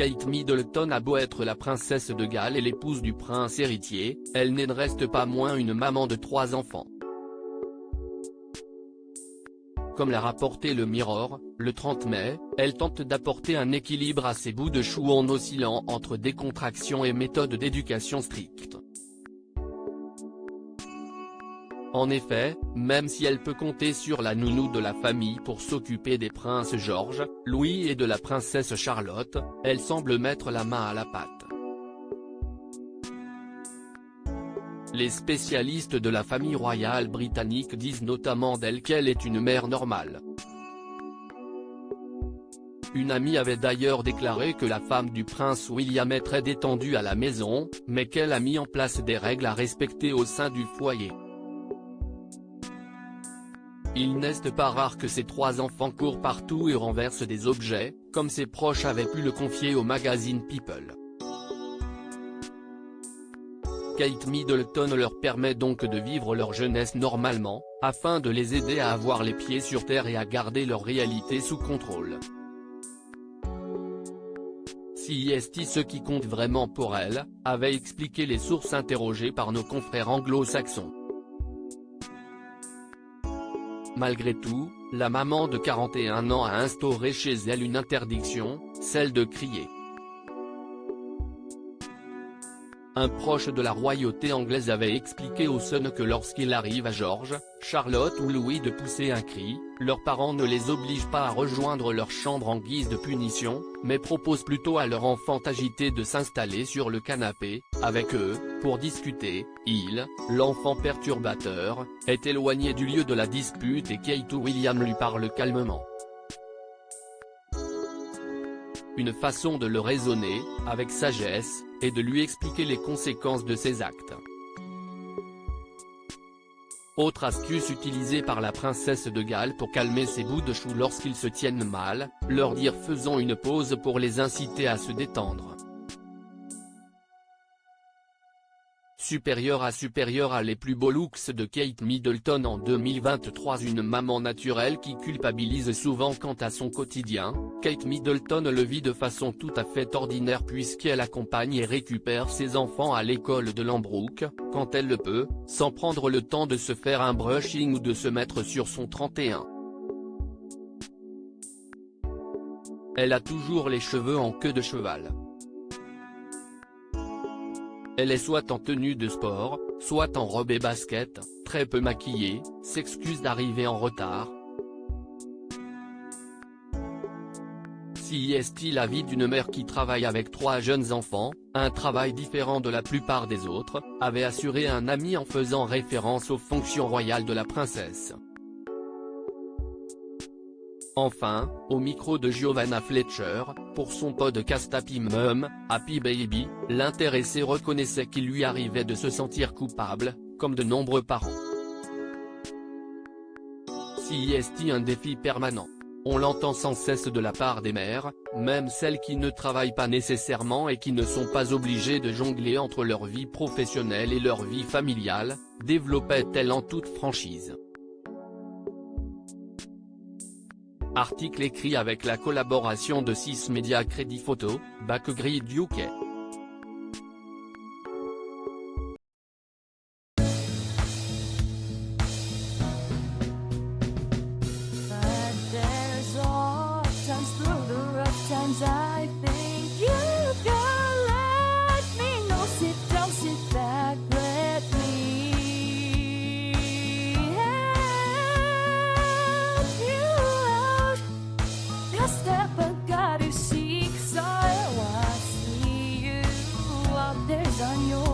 Kate Middleton a beau être la princesse de Galles et l'épouse du prince héritier, elle ne reste pas moins une maman de 3 enfants. Comme l'a rapporté le Mirror, le 30 mai, elle tente d'apporter un équilibre à ses bouts de chou en oscillant entre décontraction et méthode d'éducation stricte. En effet, même si elle peut compter sur la nounou de la famille pour s'occuper des princes George, Louis et de la princesse Charlotte, elle semble mettre la main à la pâte. Les spécialistes de la famille royale britannique disent notamment d'elle qu'elle est une mère normale. Une amie avait d'ailleurs déclaré que la femme du prince William est très détendue à la maison, mais qu'elle a mis en place des règles à respecter au sein du foyer. Il n'est pas rare que ces 3 enfants courent partout et renversent des objets, comme ses proches avaient pu le confier au magazine People. Kate Middleton leur permet donc de vivre leur jeunesse normalement, afin de les aider à avoir les pieds sur terre et à garder leur réalité sous contrôle. CEST ce qui compte vraiment pour elle, avait expliqué les sources interrogées par nos confrères anglo-saxons. Malgré tout, la maman de 41 ans a instauré chez elle une interdiction, celle de crier. Un proche de la royauté anglaise avait expliqué au Sun que lorsqu'il arrive à George, Charlotte ou Louis de pousser un cri, leurs parents ne les obligent pas à rejoindre leur chambre en guise de punition, mais proposent plutôt à leur enfant agité de s'installer sur le canapé, avec eux, pour discuter. L'enfant perturbateur, est éloigné du lieu de la dispute et Kate ou William lui parle calmement. Une façon de le raisonner, avec sagesse, et de lui expliquer les conséquences de ses actes. Autre astuce utilisée par la princesse de Galles pour calmer ses bouts de chou lorsqu'ils se tiennent mal, leur dire faisant une pause pour les inciter à se détendre. Supérieure à les plus beaux looks de Kate Middleton en 2023. Une maman naturelle qui culpabilise souvent quant à son quotidien, Kate Middleton le vit de façon tout à fait ordinaire puisqu'elle accompagne et récupère ses enfants à l'école de Lambrook, quand elle le peut, sans prendre le temps de se faire un brushing ou de se mettre sur son 31. Elle a toujours les cheveux en queue de cheval. Elle est soit en tenue de sport, soit en robe et basket, très peu maquillée, s'excuse d'arriver en retard. CEST la vie d'une mère qui travaille avec 3 jeunes enfants, un travail différent de la plupart des autres, avait assuré un ami en faisant référence aux fonctions royales de la princesse. Enfin, au micro de Giovanna Fletcher, pour son podcast Happy Mum, Happy Baby, l'intéressé reconnaissait qu'il lui arrivait de se sentir coupable, comme de nombreux parents. CEST un défi permanent. On l'entend sans cesse de la part des mères, même celles qui ne travaillent pas nécessairement et qui ne sont pas obligées de jongler entre leur vie professionnelle et leur vie familiale, développait-elle en toute franchise. Article écrit avec la collaboration de 6 médias Crédit Photo, Backgrid UK. On your